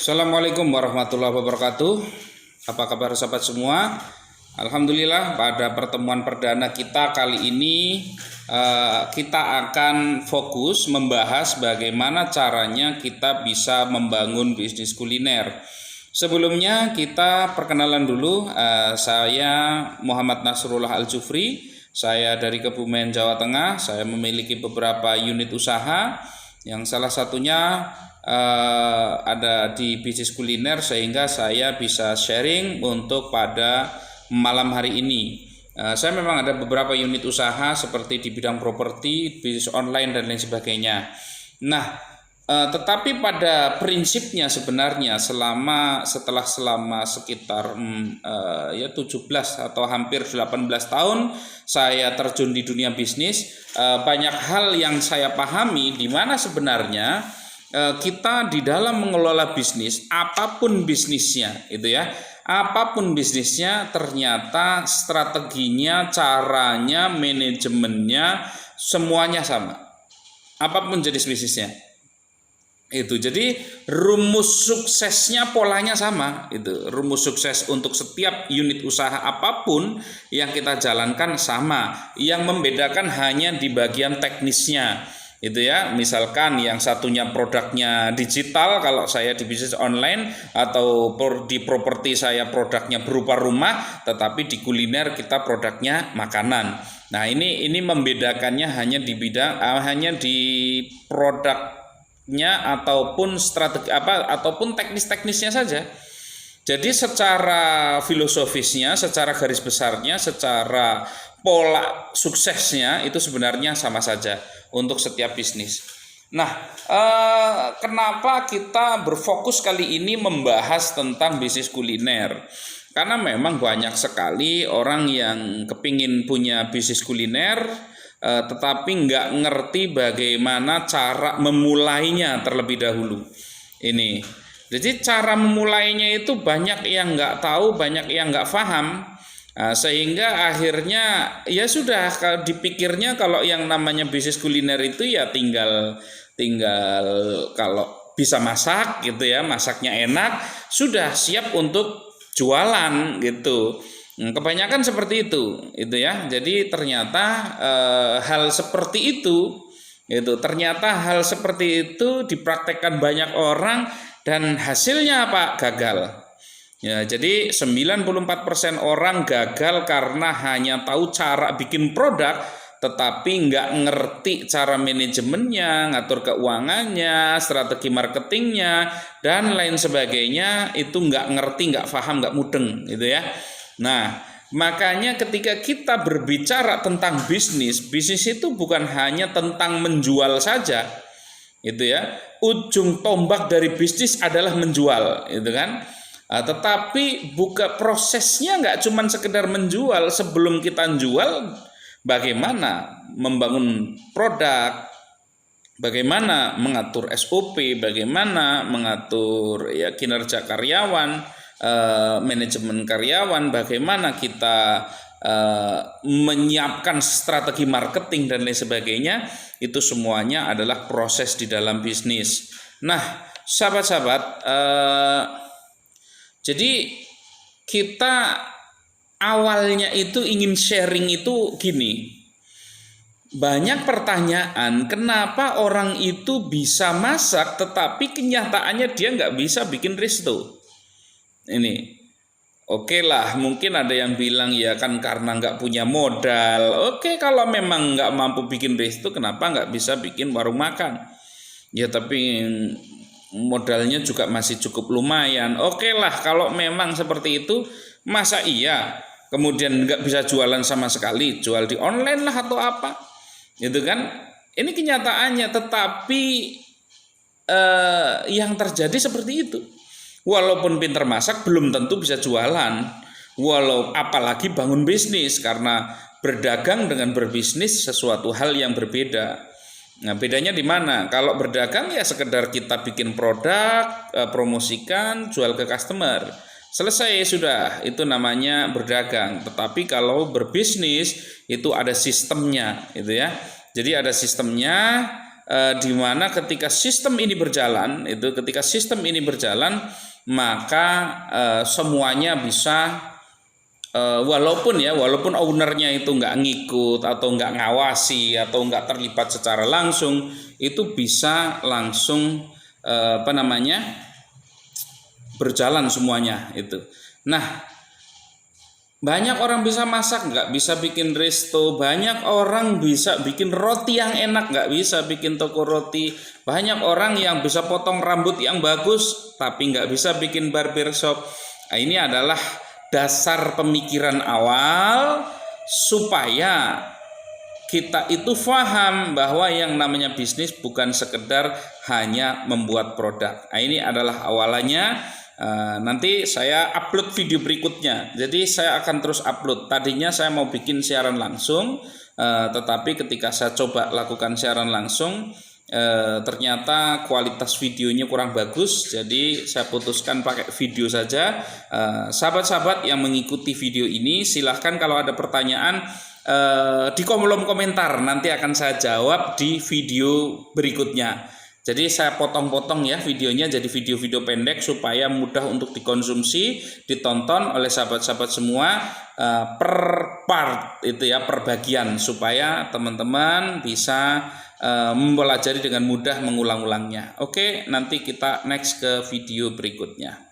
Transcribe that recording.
Assalamualaikum warahmatullahi wabarakatuh. Apa kabar sahabat semua? Alhamdulillah pada pertemuan perdana kita kali ini kita akan fokus membahas bagaimana caranya kita bisa membangun bisnis kuliner. Sebelumnya kita perkenalan dulu, saya Muhammad Nasrullah Al-Jufri, saya dari Kebumen, Jawa Tengah. Saya memiliki beberapa unit usaha yang salah satunya ada di bisnis kuliner, sehingga saya bisa sharing untuk pada malam hari ini. Saya memang ada beberapa unit usaha seperti di bidang properti, bisnis online dan lain sebagainya. Nah, tetapi pada prinsipnya sebenarnya selama sekitar 17 atau hampir 18 tahun saya terjun di dunia bisnis, banyak hal yang saya pahami di mana sebenarnya kita di dalam mengelola bisnis, apapun bisnisnya itu ya, apapun bisnisnya, ternyata strateginya, caranya, manajemennya semuanya sama. Apapun jenis bisnisnya. Itu jadi rumus suksesnya polanya sama. Itu rumus sukses untuk setiap unit usaha apapun yang kita jalankan sama. Yang membedakan hanya di bagian teknisnya. Itu ya, misalkan yang satunya produknya digital, kalau saya di bisnis online, atau di properti saya produknya berupa rumah, tetapi di kuliner kita produknya makanan. Nah, ini membedakannya hanya di bidang hanya di produknya ataupun strategi ataupun teknis-teknisnya saja. Jadi secara filosofisnya, secara garis besarnya, secara pola suksesnya itu sebenarnya sama saja untuk setiap bisnis. Nah, kenapa kita berfokus kali ini membahas tentang bisnis kuliner? Karena memang banyak sekali orang yang kepingin punya bisnis kuliner, tetapi nggak ngerti bagaimana cara memulainya terlebih dahulu. Ini. Jadi cara memulainya itu banyak yang nggak tahu, banyak yang nggak paham. Sehingga akhirnya ya sudah, dipikirnya kalau yang namanya bisnis kuliner itu ya tinggal kalau bisa masak gitu ya, masaknya enak, sudah siap untuk jualan gitu. Kebanyakan seperti itu ya. Jadi ternyata hal seperti itu ternyata hal seperti itu dipraktekkan banyak orang dan hasilnya apa? Gagal. Ya, jadi 94% orang gagal karena hanya tahu cara bikin produk, tetapi nggak ngerti cara manajemennya, ngatur keuangannya, strategi marketingnya, dan lain sebagainya. Itu nggak ngerti, nggak paham, nggak mudeng gitu ya. Nah, makanya ketika kita berbicara tentang bisnis itu bukan hanya tentang menjual saja, gitu ya. Ujung tombak dari bisnis adalah menjual, gitu kan. Tetapi prosesnya nggak cuma sekedar menjual. Sebelum kita jual, bagaimana membangun produk, bagaimana mengatur SOP, bagaimana mengatur ya kinerja karyawan, manajemen karyawan, bagaimana kita menyiapkan strategi marketing dan lain sebagainya. Itu semuanya adalah proses di dalam bisnis. Nah, sahabat-sahabat, jadi kita awalnya itu ingin sharing itu gini. Banyak pertanyaan, kenapa orang itu bisa masak tetapi kenyataannya dia nggak bisa bikin resto. Ini oke lah, mungkin ada yang bilang ya kan karena nggak punya modal. Oke, kalau memang nggak mampu bikin resto, kenapa nggak bisa bikin warung makan? Ya tapi modalnya juga masih cukup lumayan. Oke lah, kalau memang seperti itu, masa iya kemudian nggak bisa jualan sama sekali, jual di online lah atau apa, gitu kan? Ini kenyataannya, tetapi yang terjadi seperti itu. Walaupun pintar masak belum tentu bisa jualan. Apalagi bangun bisnis, karena berdagang dengan berbisnis sesuatu hal yang berbeda. Nah, bedanya di mana? Kalau berdagang ya sekedar kita bikin produk, promosikan, jual ke customer. Selesai sudah, itu namanya berdagang. Tetapi kalau berbisnis itu ada sistemnya, gitu ya. Jadi ada sistemnya, di mana ketika sistem ini berjalan, maka semuanya bisa walaupun ownernya itu nggak ngikut atau nggak ngawasi atau nggak terlibat secara langsung, itu bisa langsung berjalan semuanya itu. Nah, banyak orang bisa masak, nggak bisa bikin resto. Banyak orang bisa bikin roti yang enak, nggak bisa bikin toko roti. Banyak orang yang bisa potong rambut yang bagus, tapi nggak bisa bikin barbershop. Nah, ini adalah dasar pemikiran awal supaya kita itu paham bahwa yang namanya bisnis bukan sekedar hanya membuat produk. Nah, ini adalah awalannya. Nanti saya upload video berikutnya. Jadi saya akan terus upload. Tadinya saya mau bikin siaran langsung, tetapi ketika saya coba lakukan siaran langsung, ternyata kualitas videonya kurang bagus. Jadi saya putuskan pakai video saja. Sahabat-sahabat yang mengikuti video ini, silahkan kalau ada pertanyaan di kolom komentar, nanti akan saya jawab di video berikutnya. Jadi saya potong-potong ya videonya jadi video-video pendek supaya mudah untuk dikonsumsi, ditonton oleh sahabat-sahabat semua per part itu ya, per bagian, supaya teman-teman bisa mempelajari dengan mudah mengulang-ulangnya. Oke, nanti kita next ke video berikutnya.